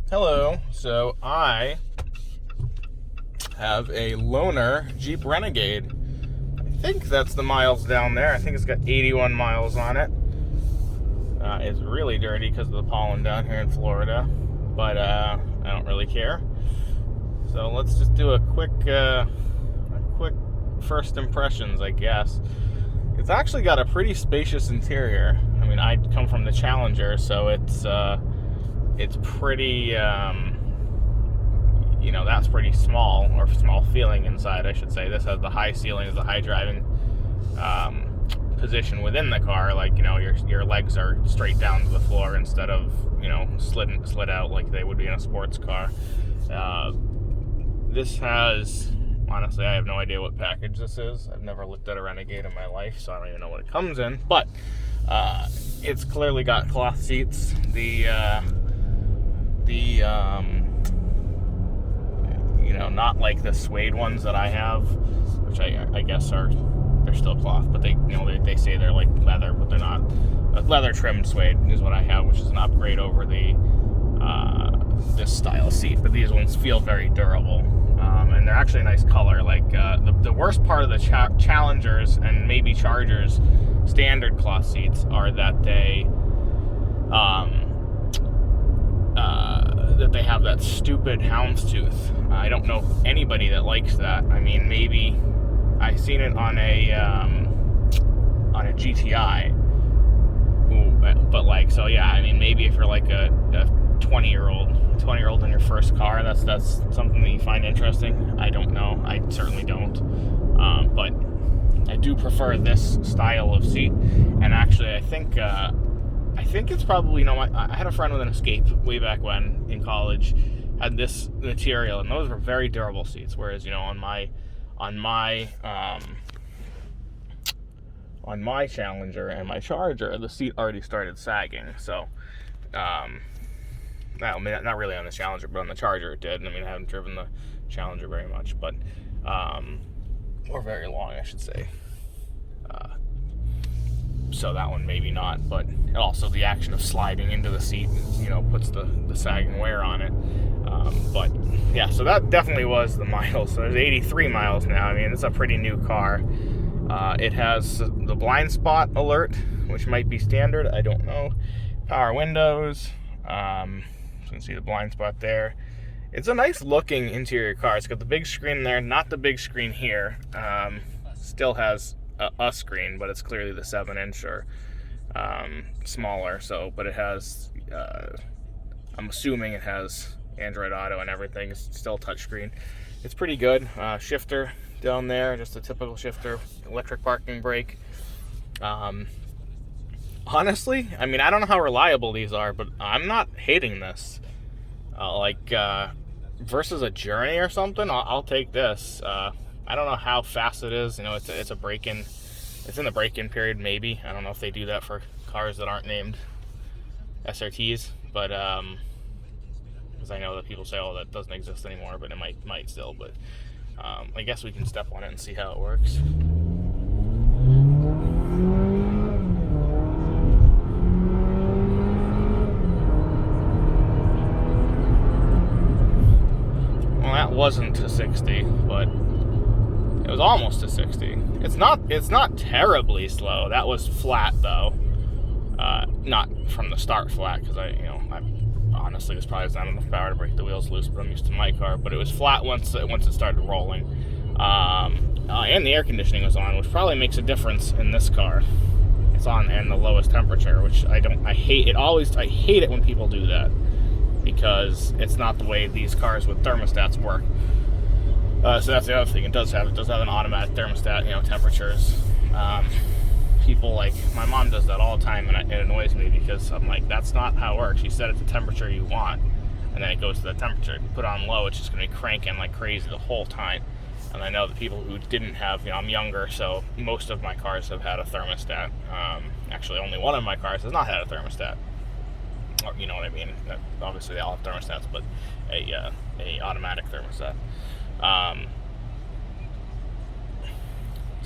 Hello. So I have a loaner Jeep Renegade. I think that's the miles down there. I think it's got 81 miles on it. It's really dirty because of the pollen down here in Florida, but I don't really care. So let's just do a quick first impressions, I guess. It's actually got a pretty spacious interior. I mean, I come from the Challenger, so it's pretty, that's pretty small, or small feeling inside, I should say. This has the high ceilings, the high driving position within the car. Like, your legs are straight down to the floor instead of, slid out like they would be in a sports car. This has, honestly, I have no idea what package this is. I've never looked at a Renegade in my life, so I don't even know what it comes in. But it's clearly got cloth seats. Not like the suede ones that I have, which I guess they're still cloth, but they say they're like leather, but they're not. A leather trimmed suede is what I have, which is an upgrade over this style seat. But these ones feel very durable, and they're actually a nice color. Like the worst part of the Challengers and maybe Chargers standard cloth seats are that they have that stupid houndstooth. I don't know anybody that likes that. I mean, maybe I've seen it on a GTI. But I mean, maybe if you're like a 20-year-old in your first car, that's something that you find interesting. I don't know. I certainly don't. But I do prefer this style of seat, and actually, I think it's probably, I had a friend with an Escape way back when in college, had this material, and those were very durable seats. Whereas, on my Challenger and my Charger, the seat already started sagging. So, not really on the Challenger, but on the Charger it did. I mean, I haven't driven the Challenger very much, but or very long, I should say. So that one maybe not, but also the action of sliding into the seat, puts the sagging wear on it. But yeah, so that definitely was the miles. So there's 83 miles now. I mean, it's a pretty new car. It has the blind spot alert, which might be standard. I don't know. Power windows. So you can see the blind spot there. It's a nice looking interior car. It's got the big screen there, not the big screen here. Still has a screen, but it's clearly the 7-inch or smaller. So, but it has, I'm assuming it has Android Auto and everything. It's still touchscreen. It's pretty good. Shifter down there, just a typical shifter. Electric parking brake. Honestly, I mean, I don't know how reliable these are, but I'm not hating this. Versus a Journey or something, I'll take this. I don't know how fast it is. It's a break-in. It's in the break-in period, maybe. I don't know if they do that for cars that aren't named SRTs, but because I know that people say, "Oh, that doesn't exist anymore," but it might still. But I guess we can step on it and see how it works. Well, that wasn't to 60, but it was almost to 60. It's not terribly slow. That was flat though. Not from the start flat, because I honestly, this probably doesn't have enough power to break the wheels loose, but I'm used to my car. But it was flat once it started rolling. And the air conditioning was on, which probably makes a difference in this car. It's on and the lowest temperature, which I hate it when people do that, because it's not the way these cars with thermostats work. So that's the other thing. It does have an automatic thermostat, temperatures. People like my mom does that all the time, and it annoys me, because I'm like, that's not how it works. You set it to the temperature you want, and then it goes to the temperature. If you put it on low, it's just going to be cranking like crazy the whole time. And I know that people who didn't have, I'm younger, so most of my cars have had a thermostat. Actually, only one of my cars has not had a thermostat. You know what I mean? Obviously, they all have thermostats, but a automatic thermostat.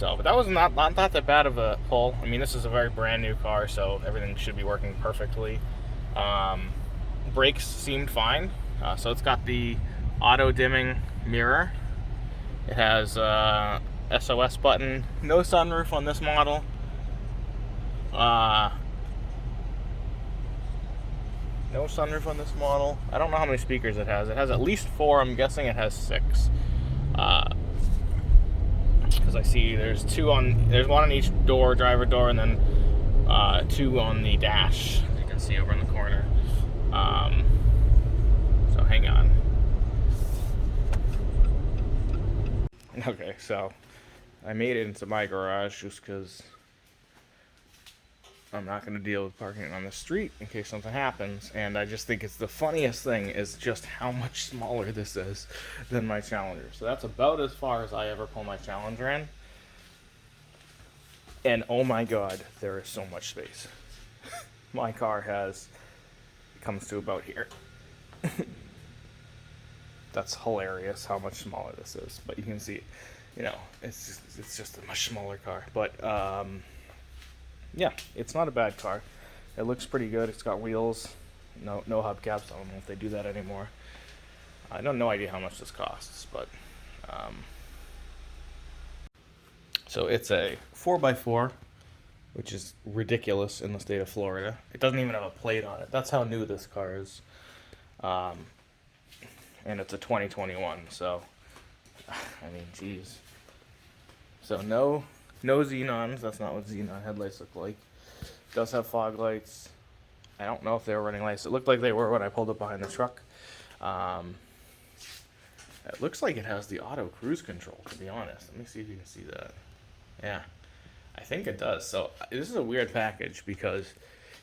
But that was not that bad of a pull. I mean, this is a very brand new car, so everything should be working perfectly. Brakes seemed fine. So it's got the auto dimming mirror. It has SOS button. No sunroof on this model. No sunroof on this model. I don't know how many speakers it has. It has at least 4. I'm guessing it has 6. Because I see there's one on each door, driver door, and then 2 on the dash. You can see over in the corner. So hang on. Okay, so I made it into my garage just because I'm not going to deal with parking on the street in case something happens. And I just think it's the funniest thing is just how much smaller this is than my Challenger. So that's about as far as I ever pull my Challenger in. And oh my god, there is so much space. My car comes to about here. That's hilarious how much smaller this is. But you can see, you know, it's just a much smaller car. But yeah, it's not a bad car. It looks pretty good. It's got wheels, no hubcaps. I don't know if they do that anymore. I don't no idea how much this costs, but so it's a 4x4, which is ridiculous in the state of Florida. It doesn't even have a plate on it. That's how new this car is. And it's a 2021, so I mean, geez. So no xenons. That's not what xenon headlights look like. It does have fog lights. I don't know if they were running lights. It looked like they were when I pulled up behind the truck. It looks like it has the auto cruise control, to be honest. Let me see if you can see that. Yeah, I think it does. So this is a weird package because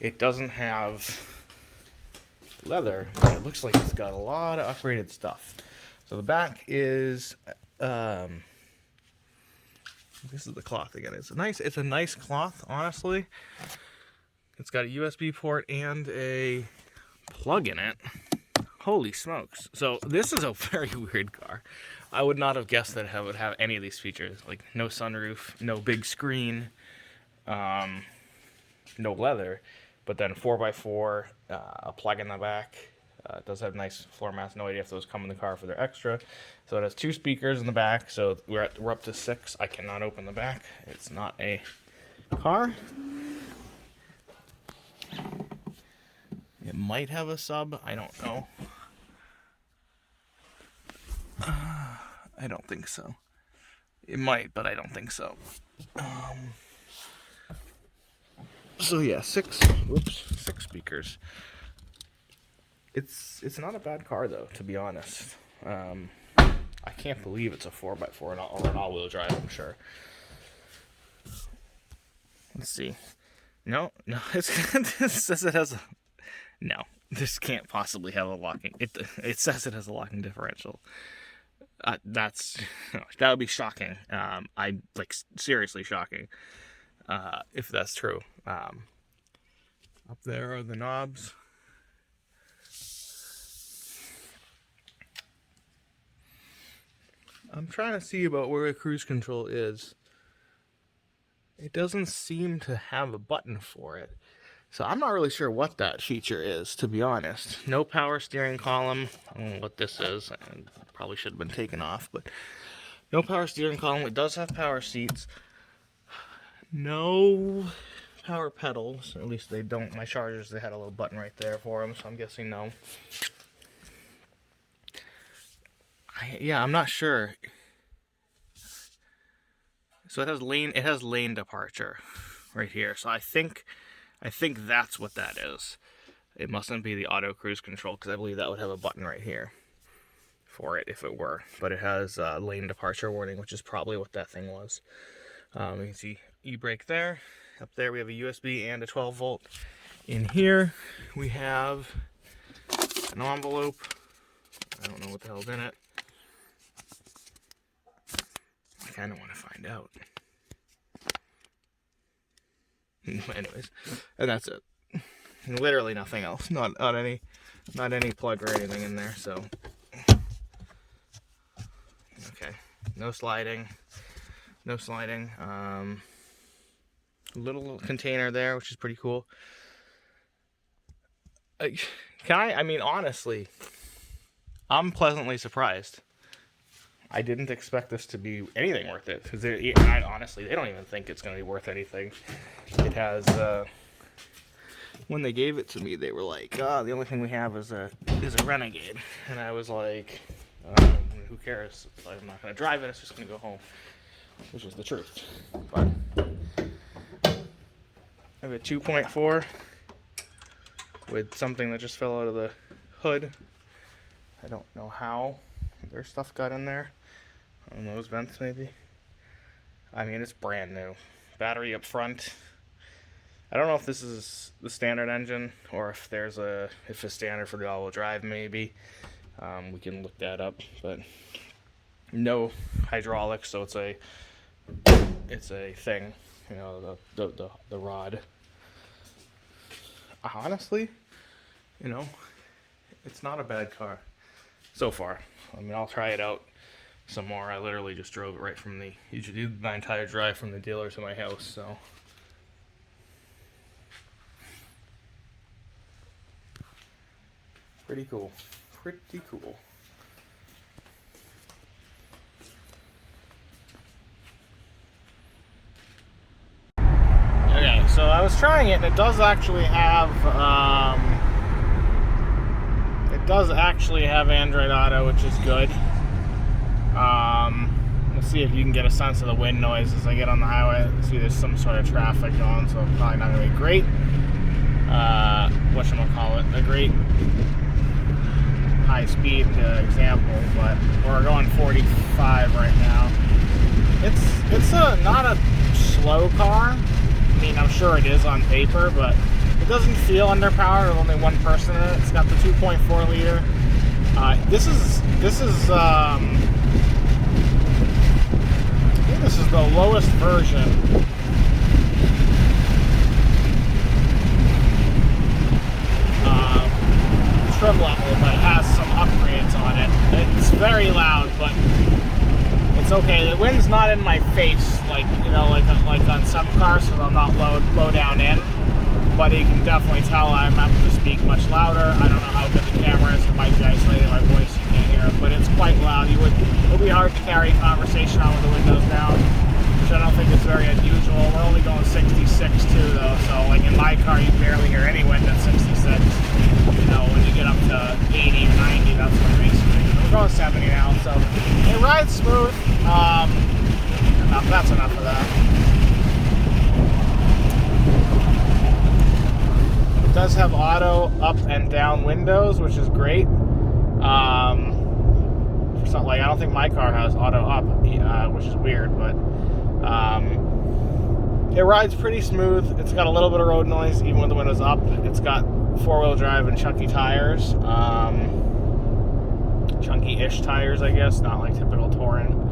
it doesn't have leather, but it looks like it's got a lot of upgraded stuff. So the back is this is the cloth again. It's a nice cloth, honestly. It's got a USB port and a plug in it. Holy smokes. So this is a very weird car. I would not have guessed that it would have any of these features. Like no sunroof, no big screen, no leather, but then 4x4, a plug in the back. It does have nice floor mats. No idea if those come in the car for their extra. So it has 2 speakers in the back. So we're up to 6. I cannot open the back. It's not a car. It might have a sub. I don't know. I don't think so. It might, but I don't think so. So yeah, 6 speakers. It's not a bad car though, to be honest. I can't believe it's a 4x4 or an all-wheel drive. I'm sure. Let's see. No, it says it has a. No, this can't possibly have a locking. It says it has a locking differential. That would be shocking. Seriously shocking. If that's true. Up there are the knobs. I'm trying to see about where the cruise control is. It doesn't seem to have a button for it. So I'm not really sure what that feature is, to be honest. No power steering column. I don't know what this is. It probably should have been taken off, but no power steering column. It does have power seats. No power pedals. At least they don't. My Chargers, they had a little button right there for them, so I'm guessing no. I'm not sure. So it has lane departure right here. So I think that's what that is. It mustn't be the auto cruise control, because I believe that would have a button right here for it if it were. But it has lane departure warning, which is probably what that thing was. You can see e-brake there. Up there we have a USB and a 12 volt. In here we have an envelope. I don't know what the hell's in it. I kind of want to find out. Anyways, and that's it. Literally nothing else. Not any plug or anything in there. So okay, no sliding. Little container there, which is pretty cool. I mean, honestly, I'm pleasantly surprised. I didn't expect this to be anything worth it. Because honestly, they don't even think it's going to be worth anything. It has, when they gave it to me, they were like, the only thing we have is a Renegade. And I was like, who cares? I'm not going to drive it, it's just going to go home. Which is the truth. But I have a 2.4 with something that just fell out of the hood. I don't know how their stuff got in there. On those vents, maybe. I mean, it's brand new. Battery up front. I don't know if this is the standard engine or if there's a standard for the all-wheel drive, maybe. We can look that up, but no hydraulics, so it's a thing, you know, the rod. Honestly, you know, it's not a bad car so far. I mean, I'll try it out some more. I literally just drove it right from you should do my entire drive from the dealer to my house, so. Pretty cool. Pretty cool. Okay, so I was trying it, and it does actually have Android Auto, which is good. Let's see if you can get a sense of the wind noise as I get on the highway. See, there's some sort of traffic going, so probably not gonna be great. Whatchamacallit, a great high-speed example, but we're going 45 right now. It's not a slow car. I mean, I'm sure it is on paper, but it doesn't feel underpowered with only one person in it. It's got the 2.4 liter. This is I think this is the lowest version. Trim level, but it has some upgrades on it. It's very loud, but it's okay. The wind's not in my face, like, you know, like on some cars, so they'll not low down in. But you can definitely tell I'm having to speak much louder. I don't know how good the camera is. It might be isolating my voice. You can't hear it, but it's quite loud. It would be hard to carry a conversation on with the windows down, which I don't think is very unusual. We're only going 66 too, though. So, like in my car, you barely hear any wind at 66. You know, when you get up to 80 or 90, that's when basically. We're going 70 now, so it rides smooth. That's enough of that. It does have auto up and down windows, which is great. For something like, I don't think my car has auto up, which is weird, but it rides pretty smooth. It's got a little bit of road noise, even when the window's up. It's got four-wheel drive and chunky tires. Chunky-ish tires, I guess, not like typical touring.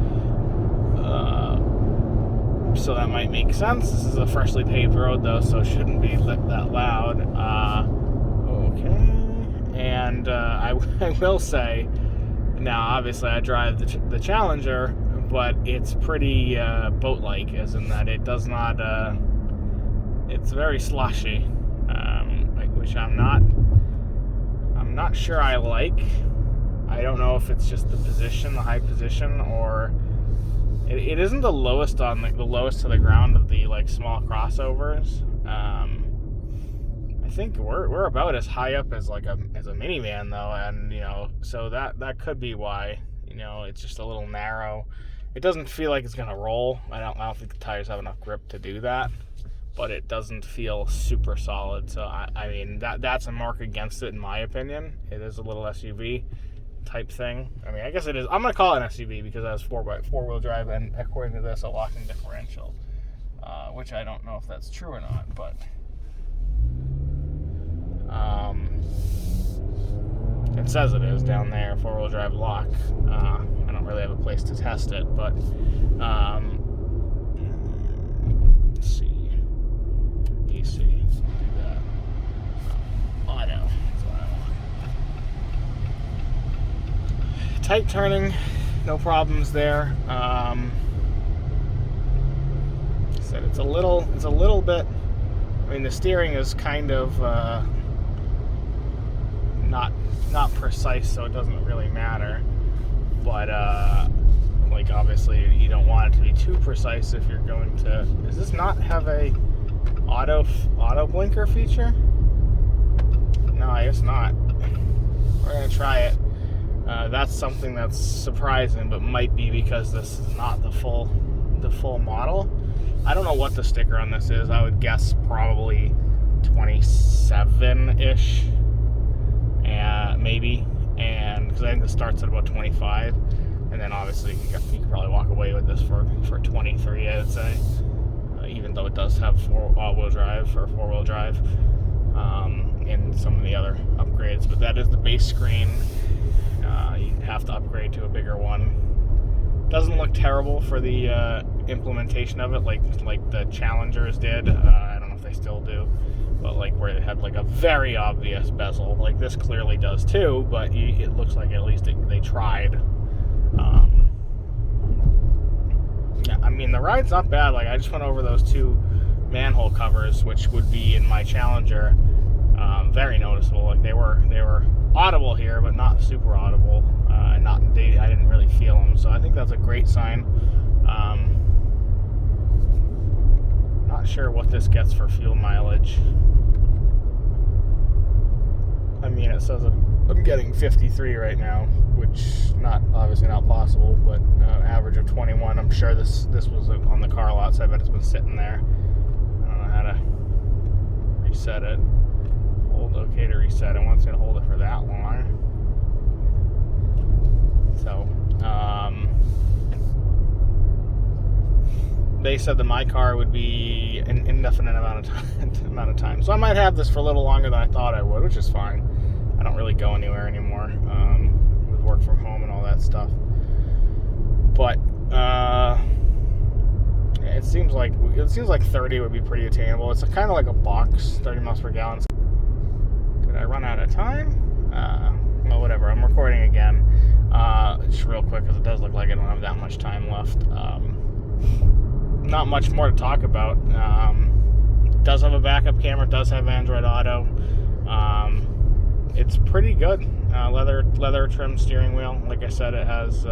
So that might make sense. This is a freshly paved road, though, so it shouldn't be that loud. Okay. And I will say, now, obviously, I drive the Challenger, but it's pretty boat-like, as in that it does not... it's very sloshy, which I'm not sure I like. I don't know if it's just the position, the high position, or... It isn't the lowest on the lowest to the ground of the like small crossovers. I think we're about as high up as like a minivan though, and you know, so that could be why, you know, it's just a little narrow. It doesn't feel like it's gonna roll. I don't think the tires have enough grip to do that, but it doesn't feel super solid. So I mean that's a mark against it in my opinion. It is a little SUV type thing. I mean, I guess it is. I'm gonna call it an SUV because it has four-wheel drive and, according to this, a locking differential, which I don't know if that's true or not, but it says it is down there, four-wheel drive lock. I don't really have a place to test it, but let's see, EC, do that. Auto. Tight turning, no problems there. Said it's a little bit. I mean, the steering is kind of not not precise, so it doesn't really matter. But like obviously you don't want it to be too precise if you're going to. Does this not have a auto blinker feature? No, I guess not. We're gonna try it. That's something that's surprising, but might be because this is not the full model. I don't know what the sticker on this is. I would guess probably 27-ish, and maybe, and because I think this starts at about 25, and then obviously you could probably walk away with this for 23, I'd say, even though it does have all-wheel drive or four-wheel drive, and some of the other upgrades. But that is the base screen. You have to upgrade to a bigger one. Doesn't look terrible for the implementation of it, like the Challengers did. I don't know if they still do, but like where it had like a very obvious bezel. Like this clearly does too, but it looks like at least they tried. Yeah, I mean the ride's not bad. Like I just went over those two manhole covers, which would be in my Challenger. Very noticeable. Like they were audible here, but not super audible. I didn't really feel them, so I think that's a great sign. Not sure what this gets for fuel mileage. I mean, it says I'm getting 53 right now, which obviously not possible, but average of 21. I'm sure this was on the car lot, so I bet it's been sitting there. I don't know how to reset it. Hold OK to reset. I want to hold it for that long. So, they said that my car would be an indefinite amount of time. So I might have this for a little longer than I thought I would, which is fine. I don't really go anywhere anymore with work from home and all that stuff. But it seems like 30 would be pretty attainable. It's kind of like a box, 30 miles per gallon. Did I run out of time? Well, whatever. I'm recording again. Just real quick, because it does look like I don't have that much time left. Not much more to talk about. It does have a backup camera. It does have Android Auto. It's pretty good. Leather trim steering wheel. Like I said, it has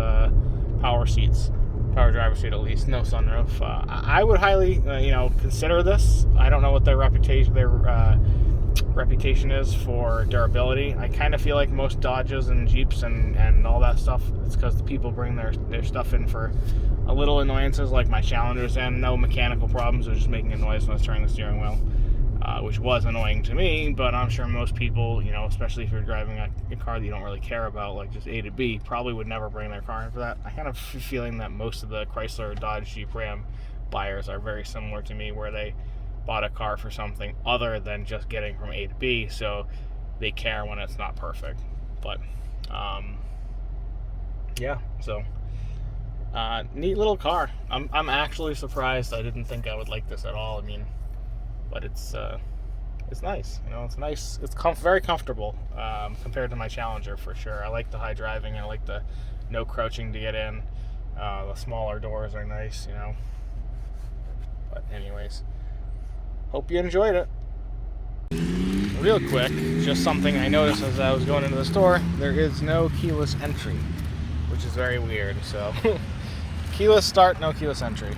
power seats, power driver seat at least. No sunroof. I would highly, consider this. I don't know what their reputation is for durability. I kind of feel like most Dodges and Jeeps and all that stuff, it's because the people bring their stuff in for a little annoyances, like my Challengers, and no mechanical problems. It was just making a noise when I was turning the steering wheel, which was annoying to me, but I'm sure most people, especially if you're driving a car that you don't really care about, like just A to B, probably would never bring their car in for that. I kind of feeling that most of the Chrysler, Dodge, Jeep, Ram buyers are very similar to me, where they bought a car for something other than just getting from A to B, so they care when it's not perfect. But yeah, so neat little car. I'm actually surprised. I didn't think I would like this at all. I mean, but it's nice. It's nice. It's very comfortable compared to my Challenger for sure. I like the high driving. I like the no crouching to get in. The smaller doors are nice. But anyways. Hope you enjoyed it. Real quick, just something I noticed as I was going into the store. There is no keyless entry, which is very weird. So, keyless start, no keyless entry.